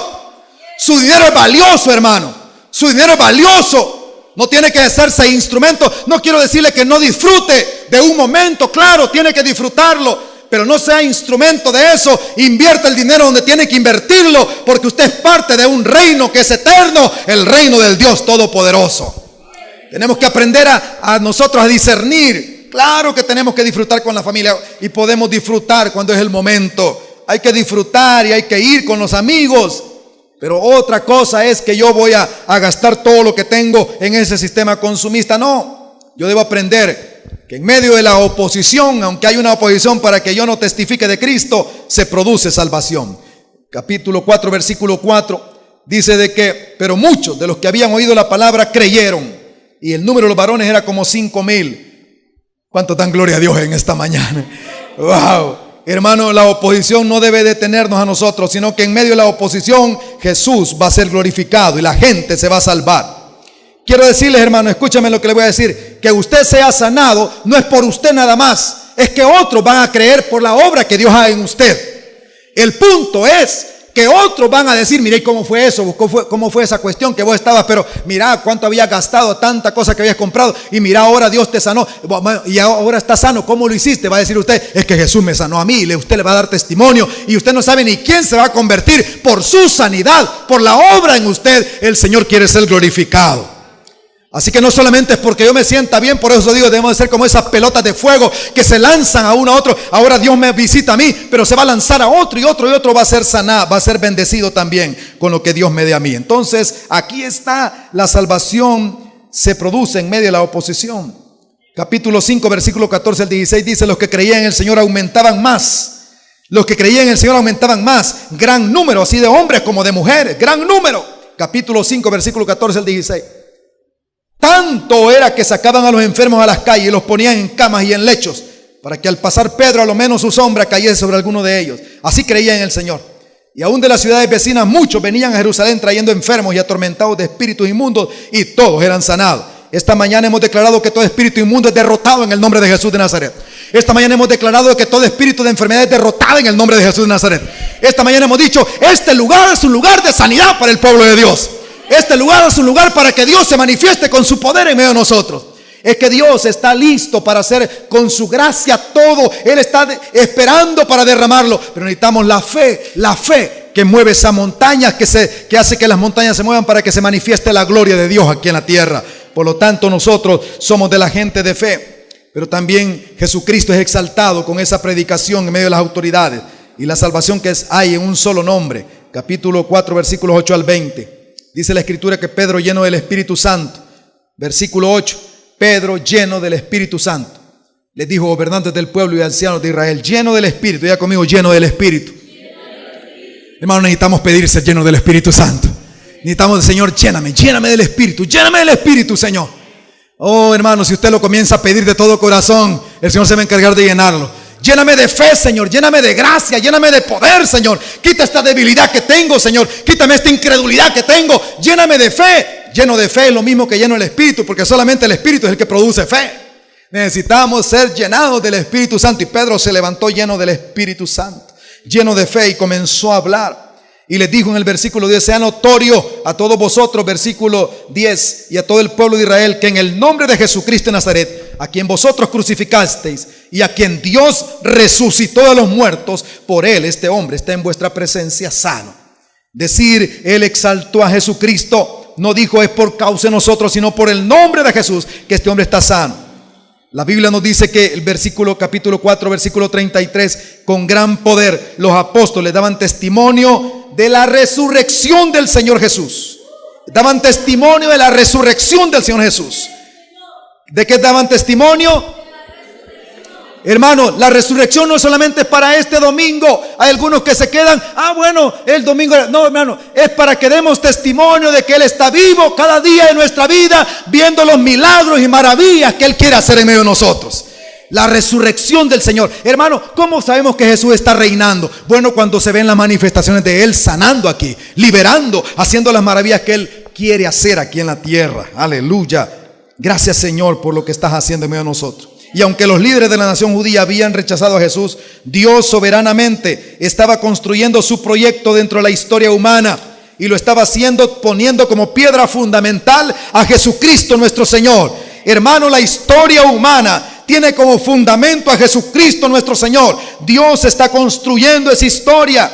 Su dinero es valioso, hermano. Su dinero es valioso. No tiene que hacerse instrumento. No quiero decirle que no disfrute de un momento. Claro, tiene que disfrutarlo, pero no sea instrumento de eso. Invierta el dinero donde tiene que invertirlo, porque usted es parte de un reino que es eterno, el reino del Dios Todopoderoso. Tenemos que aprender a nosotros a discernir. Claro que tenemos que disfrutar con la familia, y podemos disfrutar cuando es el momento. Hay que disfrutar y hay que ir con los amigos. Pero otra cosa es que yo voy a gastar todo lo que tengo en ese sistema consumista. No, yo debo aprender que en medio de la oposición, aunque hay una oposición para que yo no testifique de Cristo, se produce salvación. Capítulo 4, versículo 4, dice de que, pero muchos de los que habían oído la palabra creyeron, y el número de los varones era como 5,000. ¿Cuánto dan gloria a Dios en esta mañana? ¡Wow! Hermano, la oposición no debe detenernos a nosotros, sino que en medio de la oposición Jesús va a ser glorificado y la gente se va a salvar. Quiero decirles, hermano, escúchame lo que le voy a decir: que usted sea sanado no es por usted nada más, es que otros van a creer por la obra que Dios haga en usted. El punto es que otros van a decir: mire cómo fue eso, cómo fue esa cuestión que vos estabas, pero mira cuánto habías gastado, tanta cosa que habías comprado, y mira ahora Dios te sanó y ahora está sano. ¿Cómo lo hiciste? Va a decir usted: es que Jesús me sanó a mí. Y usted le va a dar testimonio, y usted no sabe ni quién se va a convertir por su sanidad, por la obra en usted. El Señor quiere ser glorificado. Así que no solamente es porque yo me sienta bien, por eso digo, debemos de ser como esas pelotas de fuego que se lanzan a uno a otro. Ahora Dios me visita a mí, pero se va a lanzar a otro, y otro va a ser sanado, va a ser bendecido también con lo que Dios me dé a mí. Entonces aquí está: la salvación se produce en medio de la oposición. Capítulo 5, versículo 14 al 16 dice: los que creían en el Señor aumentaban más. Los que creían en el Señor aumentaban más. Gran número, así de hombres como de mujeres. Gran número. Capítulo 5, versículo 14 al 16. Tanto era que sacaban a los enfermos a las calles y los ponían en camas y en lechos, para que al pasar Pedro a lo menos su sombra cayese sobre alguno de ellos. Así creían en el Señor. Y aún de las ciudades vecinas muchos venían a Jerusalén trayendo enfermos y atormentados de espíritus inmundos, y todos eran sanados. Esta mañana hemos declarado que todo espíritu inmundo es derrotado en el nombre de Jesús de Nazaret. Esta mañana hemos declarado que todo espíritu de enfermedad es derrotado en el nombre de Jesús de Nazaret. Esta mañana hemos dicho: este lugar es un lugar de sanidad para el pueblo de Dios. Este lugar es un lugar para que Dios se manifieste con su poder en medio de nosotros. Es que Dios está listo para hacer con su gracia todo. Él está esperando para derramarlo. Pero necesitamos la fe que mueve esa montaña, que hace que las montañas se muevan para que se manifieste la gloria de Dios aquí en la tierra. Por lo tanto, nosotros somos de la gente de fe. Pero también Jesucristo es exaltado con esa predicación en medio de las autoridades. Y la salvación que hay en un solo nombre. Capítulo 4, versículos 8 al 20. Dice la Escritura que Pedro, lleno del Espíritu Santo. Versículo 8. Pedro, lleno del Espíritu Santo, les dijo: gobernantes del pueblo y ancianos de Israel, lleno del Espíritu. Ya conmigo, lleno del Espíritu. Hermanos, necesitamos pedir ser llenos del Espíritu Santo. Necesitamos: Señor, lléname del Espíritu, Señor. Oh, hermano, si usted lo comienza a pedir de todo corazón, el Señor se va a encargar de llenarlo. Lléname de fe, Señor, lléname de gracia, lléname de poder, Señor. Quita esta debilidad que tengo, Señor. Quítame esta incredulidad que tengo. Lléname de fe. Lleno de fe es lo mismo que lleno del Espíritu, porque solamente el Espíritu es el que produce fe. Necesitamos ser llenados del Espíritu Santo. Y Pedro se levantó lleno del Espíritu Santo, lleno de fe, y comenzó a hablar. Y les dijo en el versículo 10: sea notorio a todos vosotros, versículo 10, y a todo el pueblo de Israel, que en el nombre de Jesucristo de Nazaret, a quien vosotros crucificasteis y a quien Dios resucitó de los muertos, por él este hombre está en vuestra presencia sano. Decir: él exaltó a Jesucristo, no dijo es por causa de nosotros, sino por el nombre de Jesús que este hombre está sano. La Biblia nos dice que el capítulo 4, versículo 33, con gran poder los apóstoles daban testimonio de la resurrección del Señor Jesús. Daban testimonio de la resurrección del Señor Jesús. ¿De qué daban testimonio? Hermano, la resurrección no solamente es para este domingo. Hay algunos que se quedan: bueno, el domingo. No, hermano, es para que demos testimonio de que Él está vivo cada día de nuestra vida, viendo los milagros y maravillas que Él quiere hacer en medio de nosotros. La resurrección del Señor. Hermano, ¿cómo sabemos que Jesús está reinando? Bueno, cuando se ven las manifestaciones de Él sanando aquí, liberando, haciendo las maravillas que Él quiere hacer aquí en la tierra. Aleluya. Gracias, Señor, por lo que estás haciendo en medio de nosotros. Y aunque los líderes de la nación judía habían rechazado a Jesús, Dios soberanamente estaba construyendo su proyecto dentro de la historia humana, y lo estaba haciendo poniendo como piedra fundamental a Jesucristo nuestro Señor. Hermano, la historia humana tiene como fundamento a Jesucristo nuestro Señor. Dios está construyendo esa historia.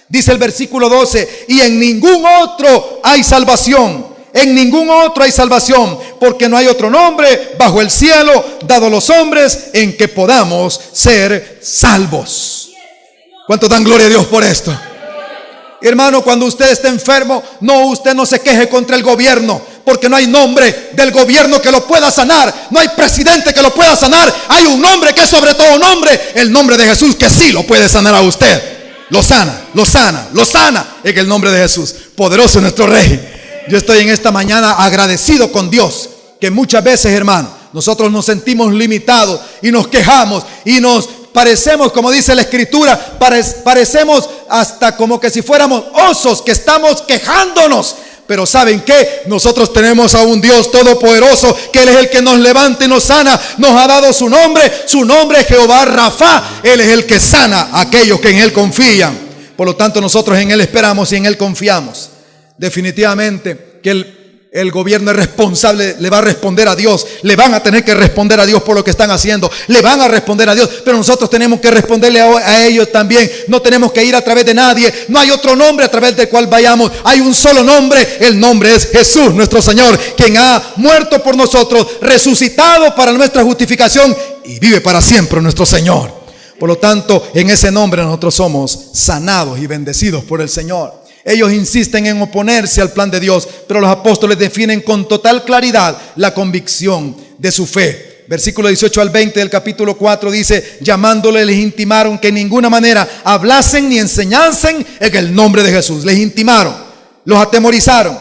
Dice el versículo 12: y en ningún otro hay salvación. En ningún otro hay salvación, porque no hay otro nombre bajo el cielo dado a los hombres en que podamos ser salvos. ¿Cuántos dan gloria a Dios por esto? Hermano, cuando usted esté enfermo, usted no se queje contra el gobierno, porque no hay nombre del gobierno que lo pueda sanar. No hay presidente que lo pueda sanar. Hay un nombre que es sobre todo nombre, el nombre de Jesús, que sí lo puede sanar a usted. Lo sana en el nombre de Jesús. Poderoso nuestro Rey. Yo estoy en esta mañana agradecido con Dios, que muchas veces, hermano, nosotros nos sentimos limitados y nos quejamos y nos parecemos, como dice la Escritura, parecemos hasta como que si fuéramos osos que estamos quejándonos. Pero ¿saben qué? Nosotros tenemos a un Dios todopoderoso, que Él es el que nos levanta y nos sana. Nos ha dado su nombre es Jehová Rafa. Él es el que sana a aquellos que en Él confían. Por lo tanto, nosotros en Él esperamos y en Él confiamos. Definitivamente que el gobierno es responsable, le va a responder a Dios. Le van a tener que responder a Dios por lo que están haciendo. Le van a responder a Dios, pero nosotros tenemos que responderle a ellos también. No tenemos que ir a través de nadie. No hay otro nombre a través del cual vayamos. Hay un solo nombre. El nombre es Jesús nuestro Señor, quien ha muerto por nosotros, resucitado para nuestra justificación y vive para siempre nuestro Señor. Por lo tanto, en ese nombre nosotros somos sanados y bendecidos por el Señor. Ellos insisten en oponerse al plan de Dios, pero los apóstoles definen con total claridad la convicción de su fe. Versículo 18 al 20 del capítulo 4 dice: llamándole les intimaron que en ninguna manera hablasen ni enseñasen en el nombre de Jesús. Les intimaron, los atemorizaron.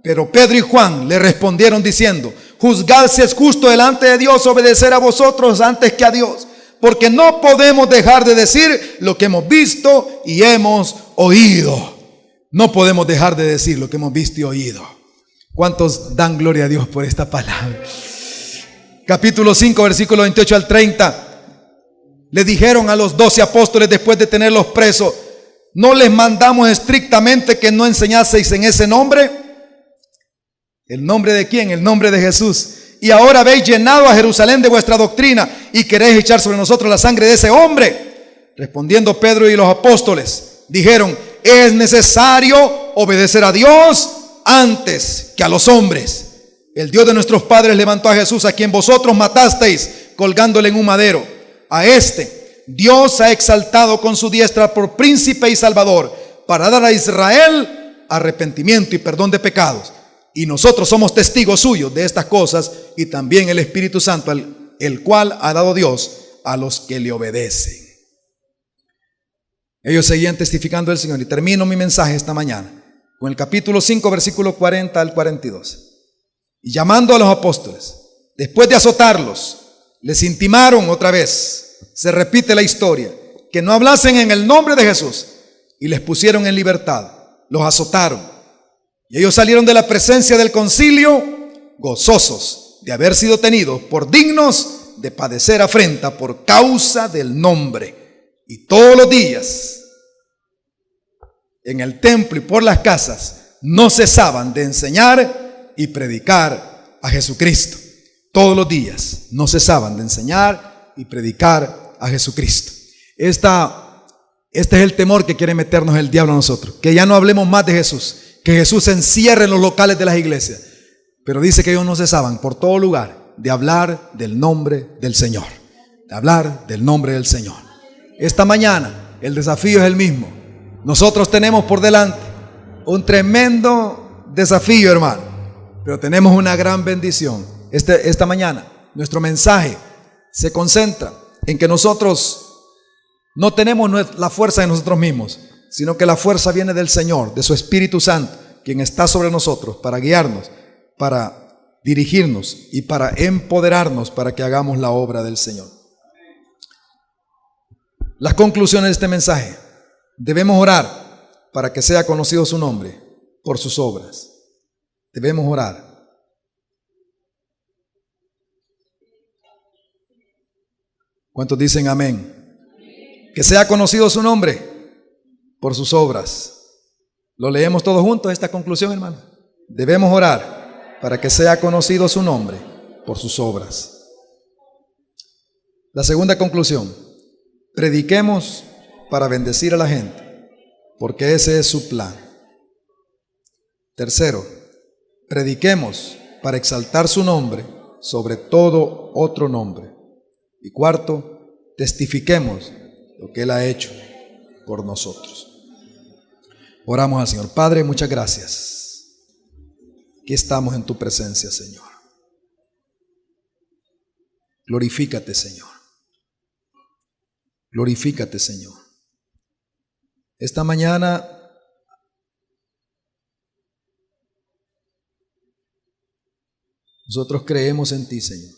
Pero Pedro y Juan le respondieron diciendo: juzgad si es justo delante de Dios obedecer a vosotros antes que a Dios, porque no podemos dejar de decir lo que hemos visto y hemos oído. No podemos dejar de decir lo que hemos visto y oído. ¿Cuántos dan gloria a Dios por esta palabra? Capítulo 5, versículo 28 al 30. Le dijeron a los 12 apóstoles después de tenerlos presos: ¿no les mandamos estrictamente que no enseñaseis en ese nombre? ¿El nombre de quién? El nombre de Jesús. Y ahora habéis llenado a Jerusalén de vuestra doctrina y queréis echar sobre nosotros la sangre de ese hombre. Respondiendo Pedro y los apóstoles dijeron: es necesario obedecer a Dios antes que a los hombres. El Dios de nuestros padres levantó a Jesús, a quien vosotros matasteis colgándole en un madero. A este Dios ha exaltado con su diestra por príncipe y salvador, para dar a Israel arrepentimiento y perdón de pecados. Y nosotros somos testigos suyos de estas cosas, y también el Espíritu Santo, el cual ha dado Dios a los que le obedecen. Ellos seguían testificando del Señor. Y termino mi mensaje esta mañana con el capítulo 5, versículo 40 al 42. Y llamando a los apóstoles, después de azotarlos, les intimaron otra vez, se repite la historia, que no hablasen en el nombre de Jesús, y les pusieron en libertad. Los azotaron, y ellos salieron de la presencia del concilio gozosos de haber sido tenidos por dignos de padecer afrenta por causa del nombre. Y todos los días en el templo y por las casas no cesaban de enseñar y predicar a Jesucristo. Todos los días no cesaban de enseñar y predicar a Jesucristo. Este es el temor que quiere meternos el diablo a nosotros, que ya no hablemos más de Jesús, que Jesús se encierre en los locales de las iglesias. Pero dice que ellos no cesaban por todo lugar de hablar del nombre del Señor, de hablar del nombre del Señor. Esta mañana el desafío es el mismo. Nosotros tenemos por delante un tremendo desafío, hermano, pero tenemos una gran bendición. Esta mañana nuestro mensaje se concentra en que nosotros no tenemos la fuerza de nosotros mismos, sino que la fuerza viene del Señor, de su Espíritu Santo, quien está sobre nosotros para guiarnos, para dirigirnos y para empoderarnos para que hagamos la obra del Señor. Las conclusiones de este mensaje: debemos orar para que sea conocido su nombre por sus obras. Debemos orar. ¿Cuántos dicen amén? Que sea conocido su nombre por sus obras. ¿Lo leemos todos juntos esta conclusión, hermano? Debemos orar para que sea conocido su nombre por sus obras. La segunda conclusión: prediquemos para bendecir a la gente, porque ese es su plan. Tercero, prediquemos para exaltar su nombre sobre todo otro nombre. Y cuarto, testifiquemos lo que Él ha hecho por nosotros. Oramos al Señor. Padre, muchas gracias. Aquí estamos en tu presencia, Señor. Glorifícate, Señor. Glorifícate, Señor. Esta mañana nosotros creemos en ti, Señor.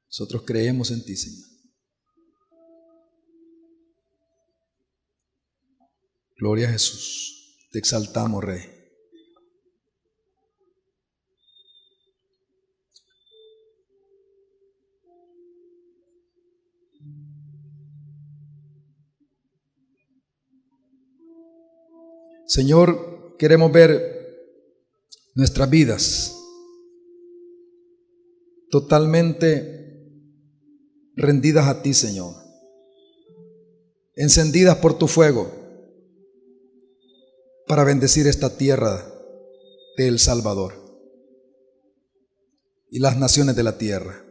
Nosotros creemos en ti, Señor. Gloria a Jesús. Te exaltamos, Rey. Señor, queremos ver nuestras vidas totalmente rendidas a ti, Señor, encendidas por tu fuego para bendecir esta tierra de El Salvador y las naciones de la tierra.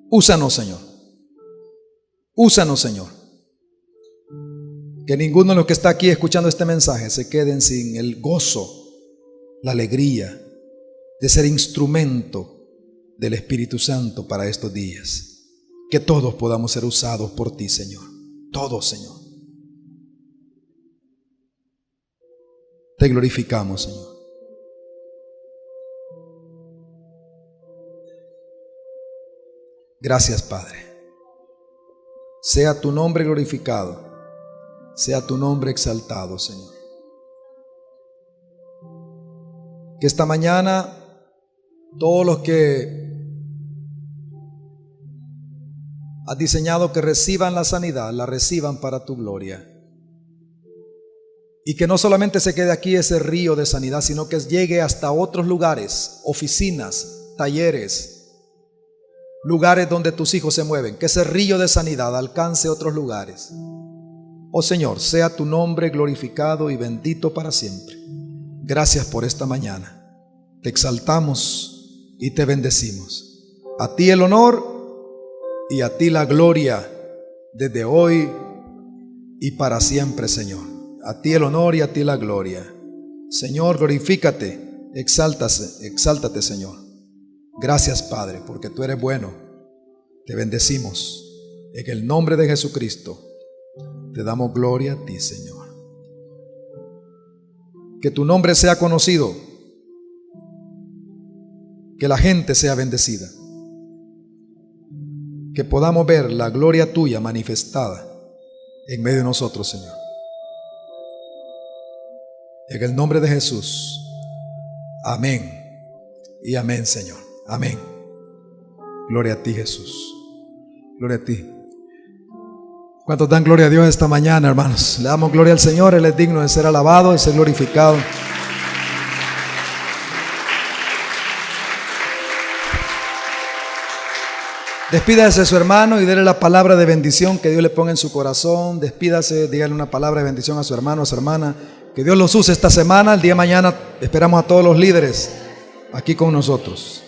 Úsanos, Señor. Úsanos, Señor. Que ninguno de los que está aquí escuchando este mensaje se queden sin el gozo, la alegría de ser instrumento del Espíritu Santo para estos días. Que todos podamos ser usados por ti, Señor. Todos, Señor. Te glorificamos, Señor. Gracias, Padre. Sea tu nombre glorificado. Sea tu nombre exaltado, Señor. Que esta mañana todos los que has diseñado que reciban la sanidad, la reciban para tu gloria. Y que no solamente se quede aquí ese río de sanidad, sino que llegue hasta otros lugares, oficinas, talleres, lugares donde tus hijos se mueven. Que ese río de sanidad alcance otros lugares. Oh Señor, sea tu nombre glorificado y bendito para siempre. Gracias por esta mañana. Te exaltamos y te bendecimos. A ti el honor y a ti la gloria desde hoy y para siempre, Señor. A ti el honor y a ti la gloria. Señor, glorifícate, exáltate, Señor. Gracias, Padre, porque tú eres bueno. Te bendecimos. En el nombre de Jesucristo, te damos gloria a ti, Señor. Que tu nombre sea conocido. Que la gente sea bendecida. Que podamos ver la gloria tuya manifestada en medio de nosotros, Señor. En el nombre de Jesús. Amén. Y amén, Señor. Amén. Gloria a ti, Jesús. Gloria a ti. ¿Cuántos dan gloria a Dios esta mañana, hermanos? Le damos gloria al Señor. Él es digno de ser alabado, de ser glorificado. Despídase de su hermano y déle la palabra de bendición que Dios le ponga en su corazón. Despídase, dígale una palabra de bendición a su hermano, a su hermana. Que Dios los use esta semana. El día de mañana esperamos a todos los líderes aquí con nosotros.